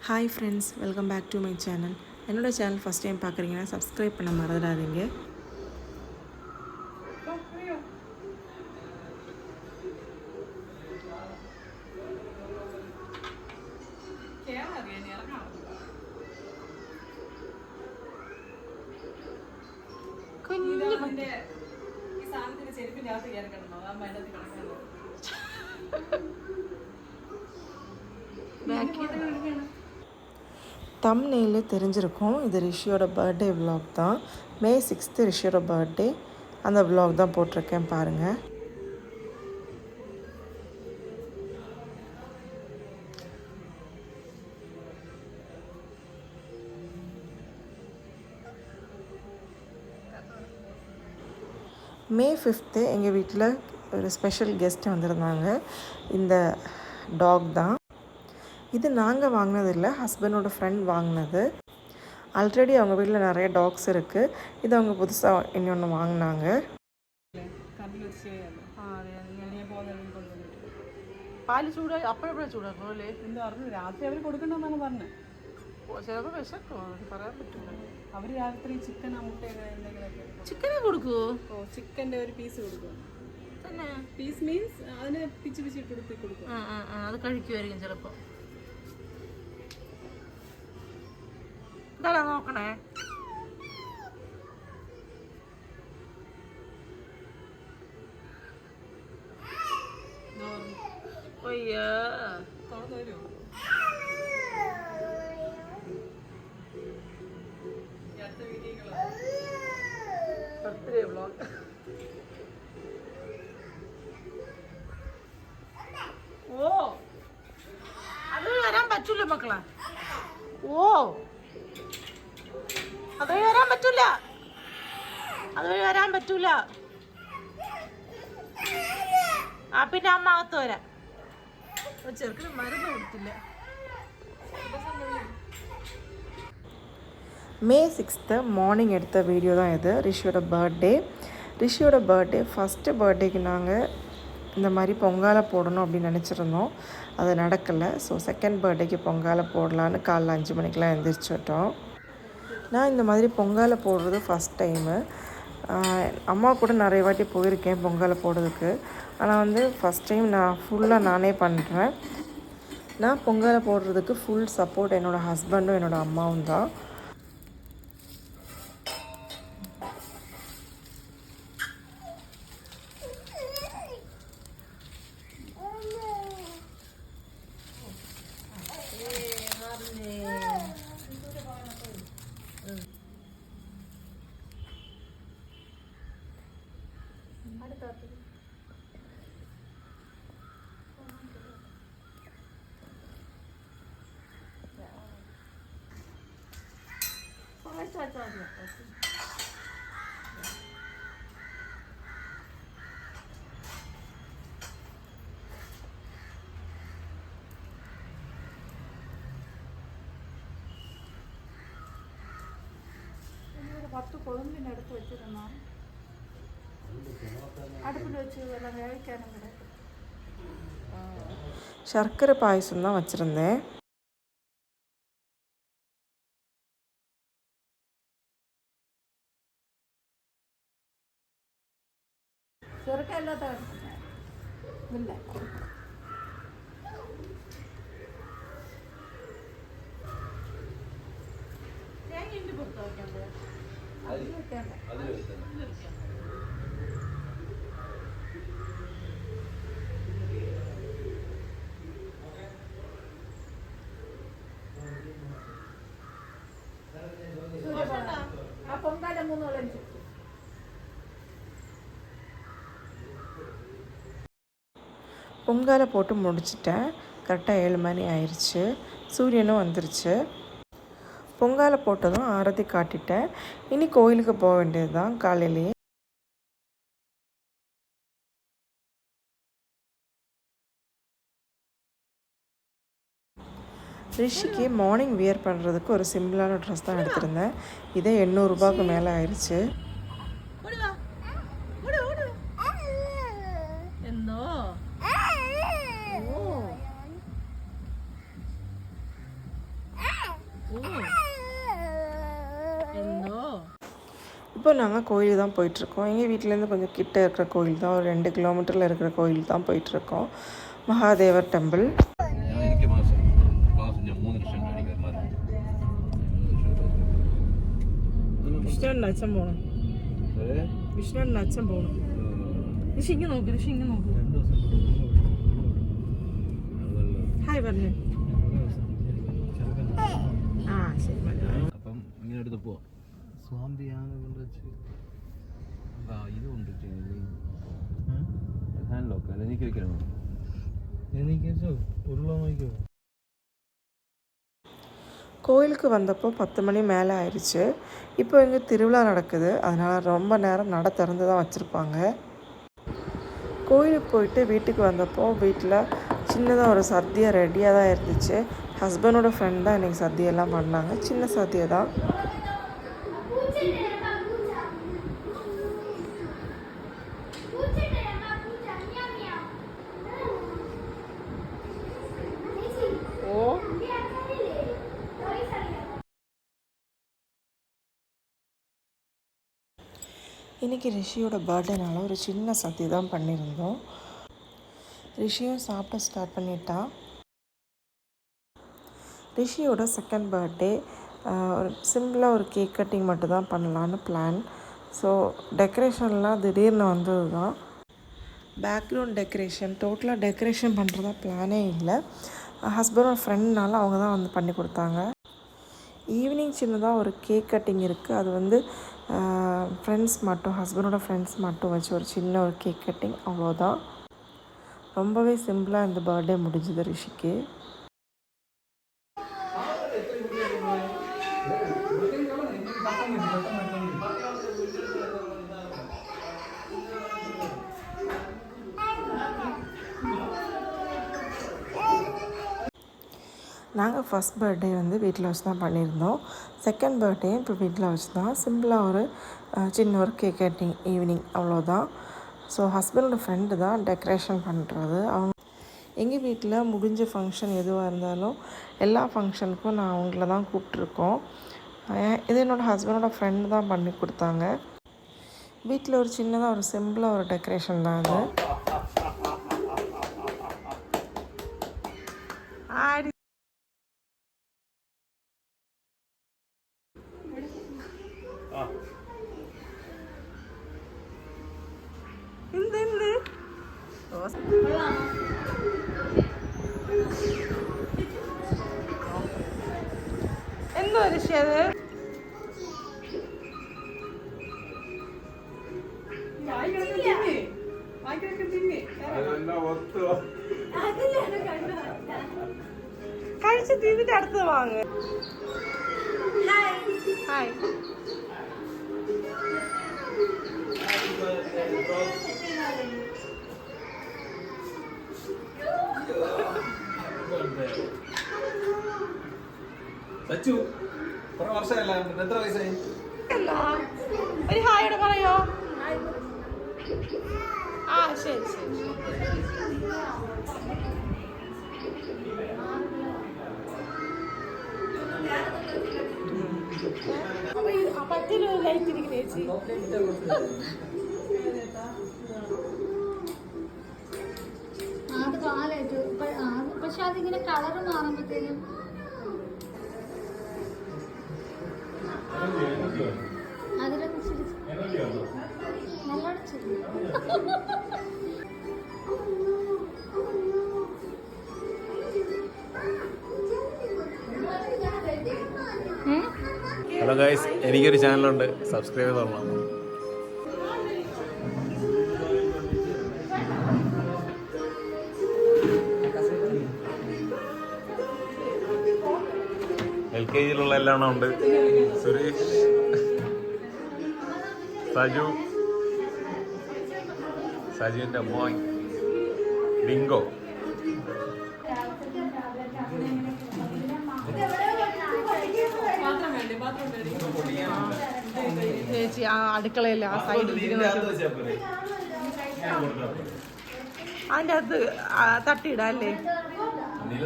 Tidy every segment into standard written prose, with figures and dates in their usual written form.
Hi friends, welcome back to my channel. என்னோடய channel first time பார்க்குறீங்கன்னா subscribe பண்ண மறந்துடாதீங்க. தம்ப்நெயிலே தெரிஞ்சிருக்கும், இது ரிஷியோட பர்த்டே விலாக் தான். மே 6 ரிஷியோட பர்த்டே. அந்த விலாக் தான் போட்டிருக்கேன் பாருங்கள். மே 5 எங்கள் வீட்டில் ஒரு ஸ்பெஷல் கெஸ்ட் வந்திருந்தாங்க. இந்த டாக் தான். இது நாங்கள் வாங்கினது இல்லை, ஹஸ்பண்டோட ஃப்ரெண்ட் வாங்கினது. ஆல்ரெடி அவங்க வீட்டில் நிறைய டாக்ஸ் இருக்குது. இது அவங்க புதுசாக இன்னொன்று வாங்கினாங்க. പാല് ചൂടായി അപ്പോഴെപ്പോഴാണ് ചൂടാക്കും അല്ലേ? എന്താ പറഞ്ഞു, രാത്രി അവർ കൊടുക്കണമെന്നാണ് പറഞ്ഞത്. ചിലപ്പോൾ വിശക്കും, പറയാൻ പറ്റില്ല. അവർ രാത്രി ചിക്കൻ മുട്ട എന്തെങ്കിലുമൊക്കെ ചിക്കനെ കൊടുക്കുമോ? ഓ, ചിക്കൻ്റെ ഒരു പീസ് കൊടുക്കും. തന്നെ പീസ് മീൻസ് അതിനെ പിച്ച് പിച്ചിട്ട് കൊടുക്കും. അത് കഴിക്കുമായിരിക്കും ചിലപ്പോൾ. ഇതാ നോക്കണേ. അയ്യോ തുറന്നു വരുമോ? Birthday vlog. ഓ അത് വരാൻ പറ്റൂല മക്കളെ. ഓ അത് വരാൻ പറ്റൂല, അത് വരാൻ പറ്റൂല. ആ പിന്നെ അമ്മ അകത്ത് വരാം. ചെറുക്കിന് മരുന്ന് കൊടുത്തില്ല. மே 6 மார்னிங் எடுத்த வீடியோ தான் இது. ரிஷியோட பர்த்டே ஃபஸ்ட்டு பர்த்டேக்கு நாங்கள் இந்த மாதிரி பொங்காலை போடணும் அப்படின்னு நினச்சிருந்தோம். அது நடக்கலை. ஸோ செகண்ட் பர்த்டேக்கு பொங்காலை போடலான்னு காலைல 5 மணிக்கெலாம் எழுந்திரிச்சிட்டோம். நான் இந்த மாதிரி பொங்காலை போடுறது ஃபஸ்ட் டைமு. அம்மா கூட நிறைய வாட்டி போயிருக்கேன் பொங்கலை போடுறதுக்கு. ஆனால் ஃபஸ்ட் டைம் நான் ஃபுல்லாக நானே பண்ணுறேன். நான் பொங்கலை போடுறதுக்கு ஃபுல் சப்போர்ட் என்னோடய ஹஸ்பண்டும் என்னோடய அம்மாவும் தான். പത്ത് കൊളുമ്പിൻ്റെ അടുത്ത് വെച്ചിരുന്നോ? അടുപ്പിൽ വെച്ച് എല്ലാം വേവിക്കാനും കൂടെ. சர்க்கரை பாயசம் தான் வச்சுருந்தேன். ചെറുക്കല്ലാത്ത ഇല്ല. തേങ്ങ പുറത്ത് വയ്ക്കണ്ടേ? അതിൽ വെക്കണ്ട. ആ പൊങ്കാല 3 വിളഞ്ചു. பொங்காலை போட்டு முடிச்சிட்டேன். கரெக்டாக 7 மணி ஆயிடுச்சு. சூரியனும் வந்துருச்சு. பொங்காலை போட்டதும் ஆரத்தி காட்டிட்டேன். இனி கோயிலுக்கு போக வேண்டியது தான் காலையிலேயே. ரிஷிக்கு மார்னிங் வியர் பண்ணுறதுக்கு ஒரு சிம்பிளான ட்ரெஸ் தான் எடுத்திருந்தேன். இதே 800 ரூபாய்க்கு மேலே ஆயிடுச்சு. എന്തോ இப்போ நாங்கள் கோயில் தான் போயிட்டுருக்கோம். எங்கள் வீட்டிலேருந்து கொஞ்சம் கிட்ட இருக்கிற கோயில் தான், ஒரு 2 கிலோமீட்டரில் இருக்கிற கோயில் தான் போயிட்டுருக்கோம். மகாதேவர் டெம்பிள். വിഷ്ണുവിൻ്റെ അച്ഛൻ പോകണം. വിഷ്ണുവിൻ്റെ അച്ഛൻ പോകണം. ഋഷി ഇങ്ങനെ നോക്ക്, ഋഷി ഇങ്ങനെ നോക്ക്. ഹായ് പറഞ്ഞു. ആ ശരി. അപ്പം ഇങ്ങനെ എടുത്ത് പോവാം. സ്വാമിയാണ് കൊണ്ട് വെച്ച് ഇത് കൊണ്ടിട്ട് ഹാൻഡ് ലോക്ക് അല്ല എനിക്ക് വെക്കണോ? എനിക്ക് ഉരുള നോക്കിയോ. கோயிலுக்கு வந்தப்போ 10 மணி மேலே ஆயிடுச்சு. இப்போ இங்கே திருவிழா நடக்குது, அதனால் ரொம்ப நேரம் நட திறந்து தான் வச்சுருப்பாங்க. கோயிலுக்கு போயிட்டு வீட்டுக்கு வந்தப்போ வீட்டில் சின்னதாக ஒரு சத்தியை ரெடியாக தான் இருந்துச்சு. ஹஸ்பண்டோட ஃப்ரெண்ட் தான் இன்றைக்கி சத்தியெல்லாம் பண்ணாங்க. சின்ன சத்தியை தான். இன்றைக்கி ரிஷியோட பர்த்டேனால ஒரு சின்ன சத்தி தான் பண்ணியிருந்தோம். ரிஷியும் சாப்பிட ஸ்டார்ட் பண்ணிட்டான். ரிஷியோட செகண்ட் பர்த்டே ஒரு சிம்பிளாக ஒரு கேக் கட்டிங் மட்டும் தான் பண்ணலான்னு பிளான். ஸோ டெக்கரேஷன்லாம் திடீர்னு வந்தது தான். பேக்ரவுண்ட் டெக்கரேஷன் டோட்டலாக டெக்கரேஷன் பண்ணுறதா பிளானே இல்லை. ஹஸ்பண்டோட ஃப்ரெண்ட்னால அவங்க தான் வந்து பண்ணி கொடுத்தாங்க. ஈவினிங் சின்னதாக ஒரு கேக் கட்டிங் இருக்குது. அது வந்து ஃப்ரெண்ட்ஸ் மட்டும், ஹஸ்பண்டோட ஃப்ரெண்ட்ஸ் மட்டும் வச்சு ஒரு சின்ன ஒரு கேக் கட்டிங், அவ்வளோதான். ரொம்பவே சிம்பிளாக இந்த பர்த்டே முடிஞ்சுது ரிஷிக்கு. நாங்கள் ஃபஸ்ட் பர்த்டே வந்து வீட்டில் வச்சு தான் பண்ணியிருந்தோம். செகண்ட் பர்த்டே இப்போ வீட்டில் வச்சு தான் சிம்பிளாக ஒரு சின்ன ஒரு கேக் கட்டிங் ஈவினிங், அவ்வளோதான். ஸோ ஹஸ்பண்டோட ஃப்ரெண்டு தான் டெக்கரேஷன் பண்ணுறது. அவங்க எங்கள் வீட்டில் முடிஞ்ச ஃபங்க்ஷன் எதுவாக இருந்தாலும் எல்லா ஃபங்க்ஷனுக்கும் நான் அவங்கள தான் கூப்பிட்ருக்கோம். இது என்னோடய ஹஸ்பண்டோட ஃப்ரெண்டு தான் பண்ணி கொடுத்தாங்க. வீட்டில் ஒரு சின்னதாக ஒரு சிம்பிளாக ஒரு டெக்கரேஷன் தான் அது. എന്തോ ഋഷി അത് കഴിച്ച് തിന്നിട്ട് അടുത്തത് വാങ്ങ്. ഹായ്. സച്ചു കുറെ വർഷമല്ല, എത്ര വയസ്സായി? ഒരു ഹായോടെ പറയോ? ആ ശരി ശരി. പറ്റിയൊരു ലൈറ്റ് ഇരിക്കുന്ന ചേച്ചി. അത് കാലായിട്ട് പക്ഷെ അതിങ്ങനെ കളറ് മാറുമ്പോഴത്തേനും അതിലൊക്കെ നല്ലോണം ശരി. ഹലോ ഗൈസ്, എനിക്കൊരു ചാനലുണ്ട്, സബ്സ്ക്രൈബ് ചെയ്തോളാം. LKG എല്ലാം ഉണ്ട്. സുരേഷ്, സജുവിൻ്റെ മോൻ ബിങ്കോ. ചേച്ചി ആ അടുക്കളയിൽ ആ സൈഡിൽ അതിൻ്റെ അകത്ത് തട്ടിയിടാം അല്ലേ?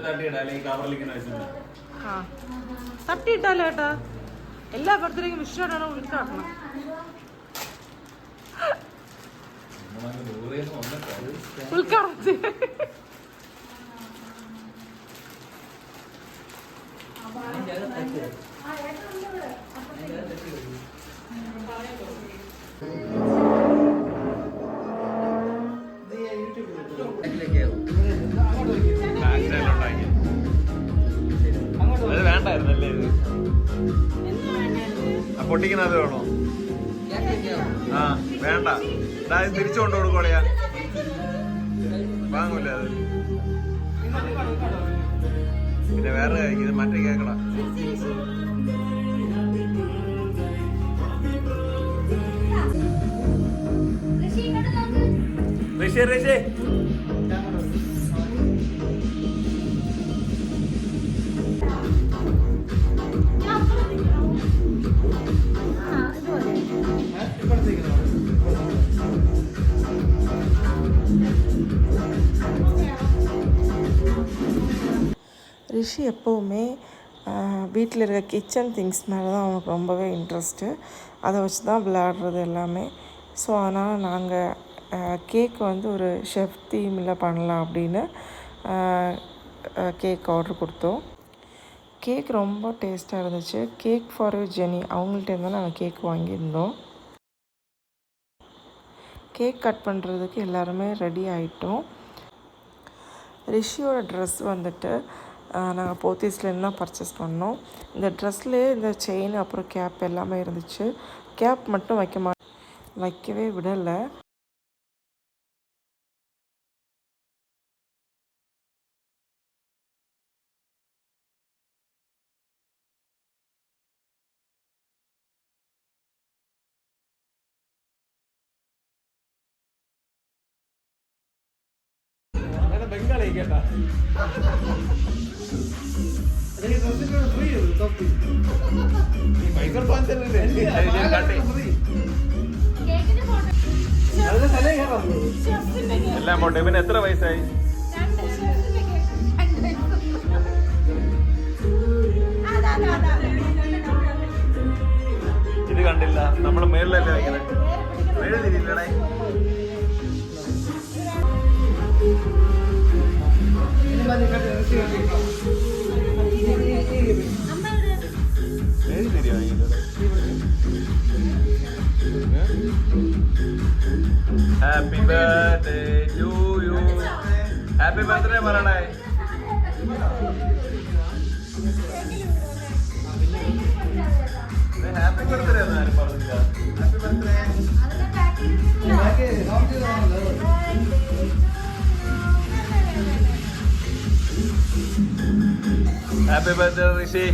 തട്ടിയിടാം, അല്ലെങ്കിൽ കവറിലിങ്ങനെ വെച്ചിട്ടുണ്ട്. ആ തട്ടിയിട്ടാലോ ഏട്ടാ, എല്ലാ ബർത്ത്ഡേക്കും വിഷുവായിട്ടാണ് ഉൾക്കാക്കണം. ഉൾക്കാണത്തി അത് വേണ്ടായിരുന്നല്ലേ ഇത്? പൊട്ടിക്കുന്നത് വേണോ? ആ വേണ്ട, തിരിച്ചു കൊണ്ട് കൊടുക്കോളയാ, വാങ്ങൂല അത്. പിന്നെ വേറെ കാര്യം, ഇത് മറ്റേ കേക്കടാ. ഋഷി ഋഷി ரிஷி எப்போவுமே வீட்டில் இருக்க கிச்சன் திங்ஸ் மேலே தான் அவனுக்கு ரொம்பவே இன்ட்ரெஸ்ட்டு. அதை வச்சு தான் விளையாடுறது எல்லாமே. ஸோ அதனால் நாங்கள் கேக் வந்து ஒரு ஷெஃப் தீமில் பண்ணலாம் அப்படின்னு கேக் ஆர்டர் கொடுத்தோம். கேக் ரொம்ப டேஸ்ட்டாக இருந்துச்சு. கேக் ஃபார் ஜெனி அவங்கள்ட்ட தான் நாங்கள் கேக் வாங்கியிருந்தோம். கேக் கட் பண்ணுறதுக்கு எல்லாருமே ரெடி ஆகிட்டோம். ரிஷியோட ட்ரெஸ் வந்துட்டு நாங்கள் போத்தீஸ்லேருந்து தான் பர்ச்சேஸ் பண்ணோம். இந்த ட்ரெஸ்லேயே இந்த செயின் அப்புறம் கேப் எல்லாமே இருந்துச்சு. கேப் மட்டும் வைக்கவே விடலை. பெங்காலி கேட்டா എല്ലാം പോട്ടെ. ഇവന് എത്ര വയസ്സായി? ഇത് കണ്ടില്ല, നമ്മള് മേളിലല്ലേ വയ്ക്കുന്നത്. മേളിൽ തിരിയില്ലടേ. Happy birthday to you. Happy birthday പറയണേ. ഹാപ്പി ബർത്ത്ഡേ ഒന്നും ആരും പറഞ്ഞില്ല. Happy birthday. ഹാപ്പി ബർത്ത്ഡേ ഋഷി.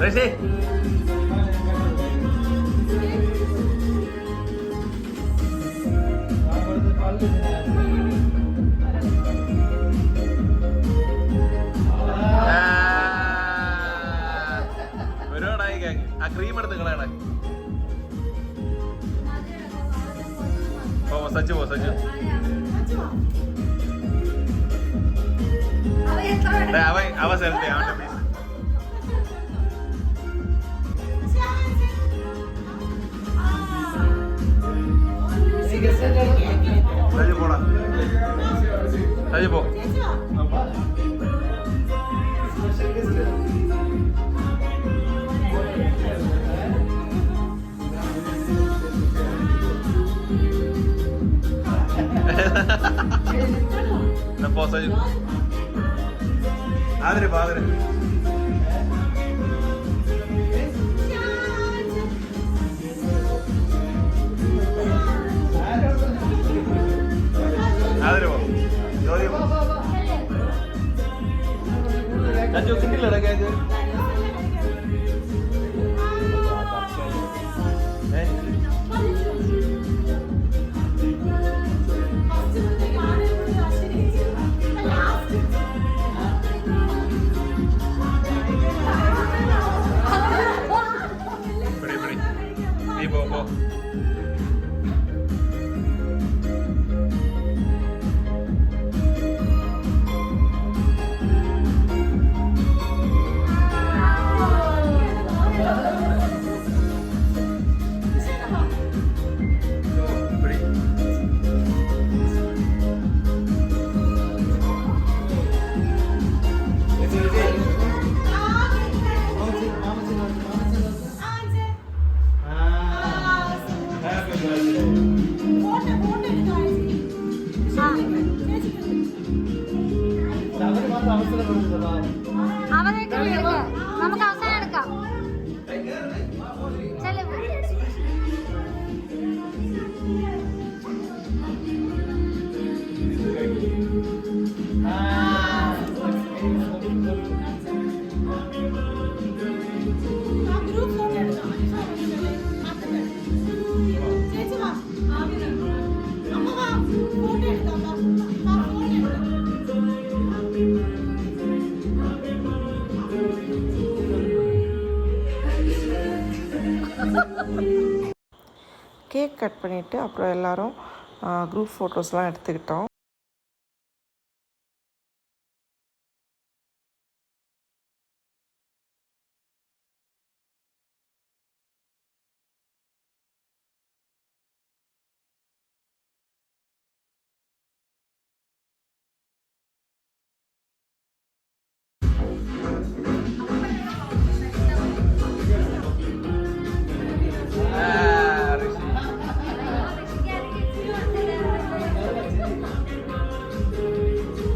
ഋഷി സച്ചു പോ സച്ചു അവ സെൽഫി ആവട്ടെ പ്ലീസ് സജു പോടാ സജു പോ പോ സജു ആദരെ പാദരെ ആദരെ പോ ജോലി പോ സജു കിട്ടില്ലടാ കേക്ക് നീ പോ പോ അവരൊക്കെ എടുക്കാം, നമുക്ക് അവസാനം എടുക്കാം. கேக் கட் பண்ணிவிட்டு அப்புறம் எல்லோரும் குரூப் ஃபோட்டோஸ்லாம் எடுத்துக்கிட்டோம்.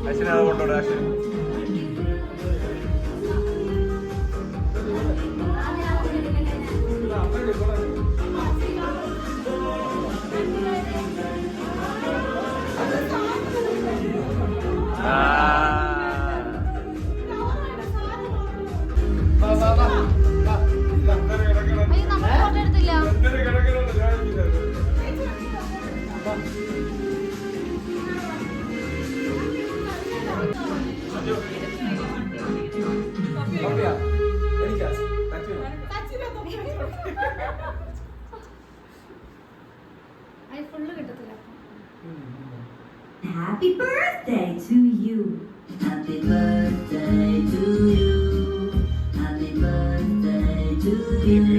അശ്വിനെ കൊണ്ടോടെ അശ്വിൻ ഫോട്ടോ എടുത്തില്ല. Happy birthday to you. Happy birthday to you. Happy birthday to you.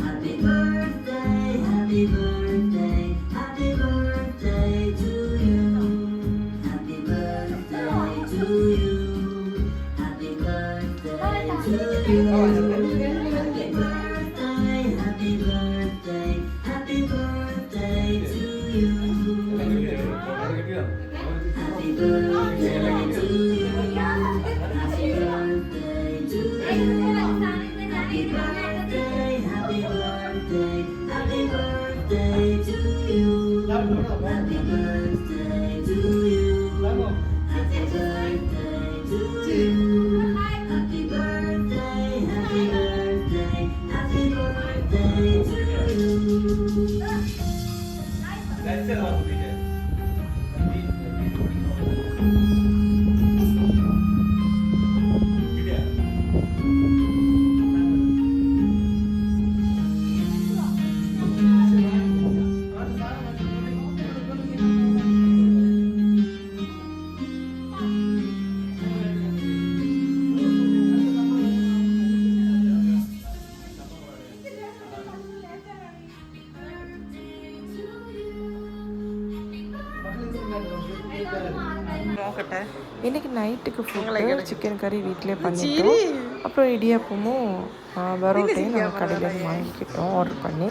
Happy birthday, happy birthday, happy birthday to you. Happy birthday to you. Happy birthday to you. Happy birthday, happy birthday, happy birthday to you. Happy birthday to you. Happy birthday to you. Happy birthday നോക്കട്ടെ. இன்றைக்கி நைட்டுக்கு food chicken கறி வீட்டிலே பண்ணிட்டோம். அப்புறம் இடியாப்பமும் பரோட்டையும் நாங்கள் கடையிலேருந்து வாங்கிக்கிட்டோம் order பண்ணி.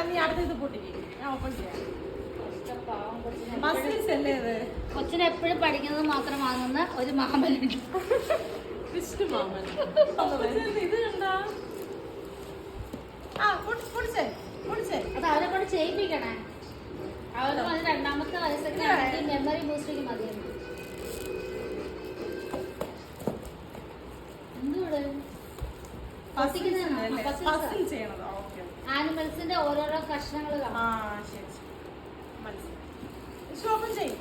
നീ അടുത്ത ഇത് പൊട്ടിക്ക്. ഞാൻ ഓപ്പൺ ചെയ്യാം. മസിൽസ് അല്ലേ ഇത്? കൊച്ചിനെ എപ്പോഴും പഠിക്കുന്നത് മാത്രം വാങ്ങുന്ന ഒരു മാമനുണ്ട്. ഫിസ്റ്റ് മാമൻ. ഇത് കണ്ടാ? ആ പൊടിച്ചേ. അത് അവരെ കൊണ്ട് ചെയ്യിപ്പിക്കണേ. അവർക്ക് അത് രണ്ടാമത്തെ വയസ്സൊക്കെ ആണെങ്കിൽ മെമ്മറി ബൂസ്റ്റിക്ക് മതിയാണ്. എന്തുകൂടെ ആനിമൽസിന്റെ ഓരോരോ കഷ്ണങ്ങൾ കാണാം. ഓപ്പൺ ചെയ്യും.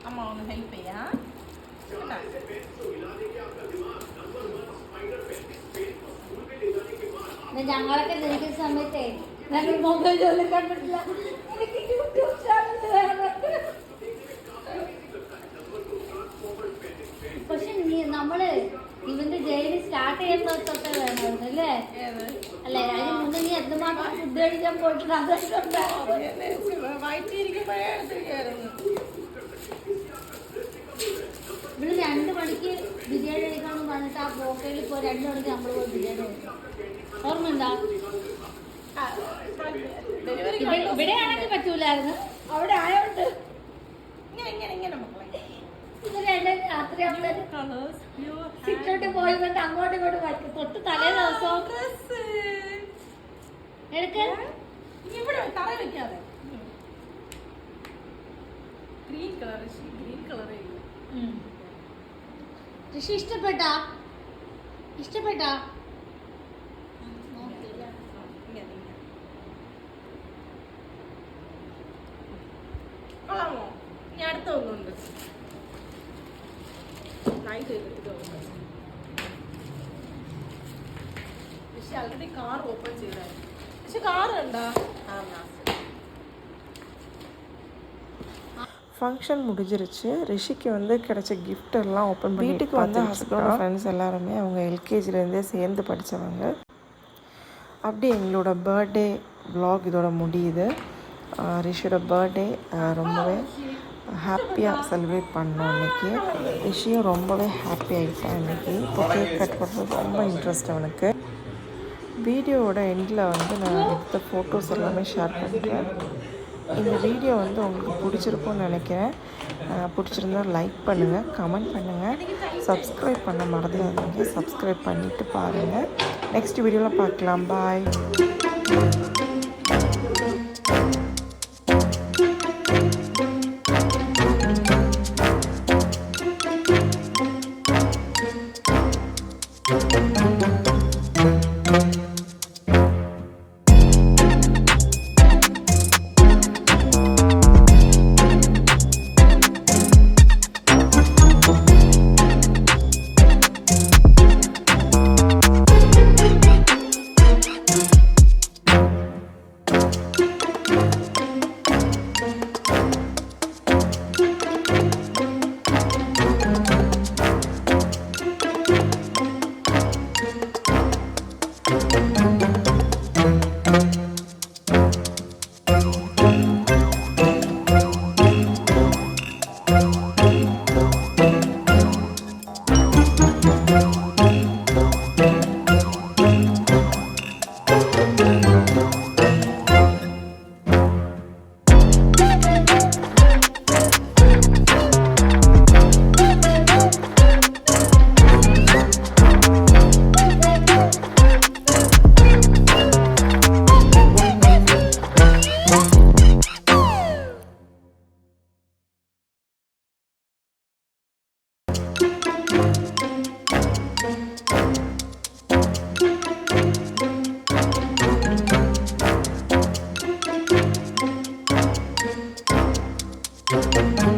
അമ്മ ഒന്ന് ഹെൽപ്പ് ചെയ്യാം. ഞങ്ങളൊക്കെ ജനിക്കുന്ന സമയത്തേ ഞങ്ങൾ മൊബൈൽ ജോലി കണ്ടിട്ടില്ല. എനിക്ക് യൂട്യൂബ് ചാനൽ വേണം. പക്ഷെ നമ്മള് ഇവന്റെ ജയിലിൽ സ്റ്റാർട്ട് ചെയ്യുന്ന തൊട്ടേ വേണമായിരുന്നു അല്ലേ? അല്ലേ അതിന് മുന്നേ നീ എന്തുമാത്രം ഫുഡ് കഴിക്കാൻ പോയിട്ടുണ്ട് അതൊക്കെ ഇവിടെ 2 മണിക്ക് ബിരിയാണി കഴിക്കാമെന്ന് പറഞ്ഞിട്ട് ആ ബ്രോക്കയിൽ ഇപ്പോൾ 2 മണിക്ക് നമ്മൾ പോയി ബിരിയാണി കഴിക്കാം. ഓർമ്മയുണ്ടോ? ഇവിടെയാണെങ്കിൽ പറ്റൂലായിരുന്നു, അവിടെ ആയോണ്ട് രാത്രി സിറ്റോട്ട് പോയി വന്നിട്ട് അങ്ങോട്ടും ഇങ്ങോട്ടും വയ്ക്കും. തൊട്ട് തലേ ദിവസം എടുക്ക ഇവിടെ തറ വെക്കാതെ ഗ്രീൻ കളറേ ഋഷി ഇഷ്ടപ്പെട്ടാ? കൊള്ളാമോ? ഇനി അടുത്ത ഒന്നുണ്ട്. പക്ഷെ ആൾറെഡി കാർ ഓപ്പൺ ചെയ്തായിരുന്നു. പക്ഷെ കാർ കണ്ടാ? ஃபங்க்ஷன் முடிஞ்சிருச்சு. ரிஷிக்கு வந்து கிடைச்ச கிஃப்ட் எல்லாம் ஓப்பன் பண்ணி வீட்டுக்கு வந்து ஹஸ்பண்டோட ஃப்ரெண்ட்ஸ் எல்லாருமே அவங்க எல்கேஜிலேருந்தே சேர்ந்து படித்தவங்க. அப்படி எங்களோட பர்த்டே வ்ளாக் இதோட முடியுது. ரிஷியோட பர்த்டே ரொம்பவே ஹாப்பியாக செலிப்ரேட் பண்ணோம் இன்றைக்கி. ரிஷியும் ரொம்பவே ஹாப்பி ஆகிட்டான் இன்றைக்கி. இப்போ கேக் கட் பண்ணுறது ரொம்ப இன்ட்ரெஸ்ட் அவனுக்கு. வீடியோவோட எண்டில் வந்து நான் எடுத்த ஃபோட்டோஸ் எல்லாமே ஷேர் பண்ணுறேன். இந்த வீடியோ வந்து உங்களுக்கு பிடிச்சிருக்கும்னு நினைக்கிறேன். பிடிச்சிருந்தா லைக் பண்ணுங்கள், கமெண்ட் பண்ணுங்கள், சப்ஸ்கிரைப் பண்ண மறந்துடாதீங்க. சப்ஸ்கிரைப் பண்ணிவிட்டு பாருங்கள். நெக்ஸ்ட் வீடியோவில் பார்க்கலாம். பாய். Thank you.